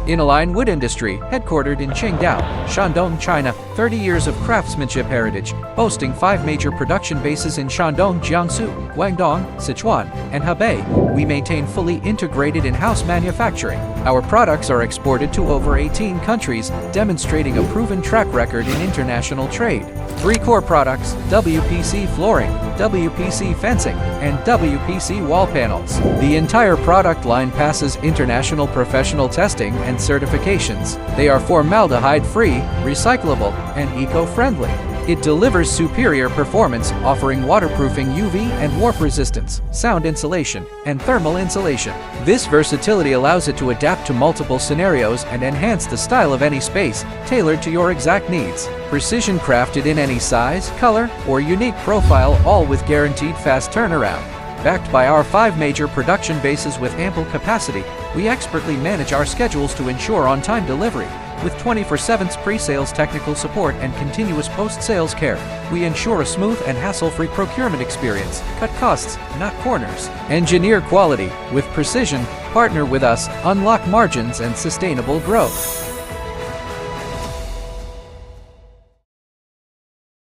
Innolign Wood Industry, headquartered in Qingdao, Shandong, China, 30 years of craftsmanship heritage, boasting 5 major production bases in Shandong, Jiangsu, Guangdong, Sichuan, and Hebei. We maintain fully integrated in-house manufacturing. Our products are exported to over 18 countries, demonstrating a proven track record in international trade. 3 core products: WPC flooring, WPC fencing, and WPC wall panels. The entire product line passes international professional testing and certifications. They are formaldehyde-free, recyclable, and eco-friendly. It delivers superior performance, offering waterproofing, UV and warp resistance, sound insulation, and thermal insulation. This versatility allows it to adapt to multiple scenarios and enhance the style of any space, tailored to your exact needs. Precision crafted in any size, color, or unique profile, all with guaranteed fast turnaround. Backed by our 5 major production bases with ample capacity, we expertly manage our schedules to ensure on-time delivery. With 24/7 pre-sales technical support and continuous post-sales care, we ensure a smooth and hassle-free procurement experience. Cut costs, not corners. Engineer quality with precision. Partner with us, unlock margins and sustainable growth.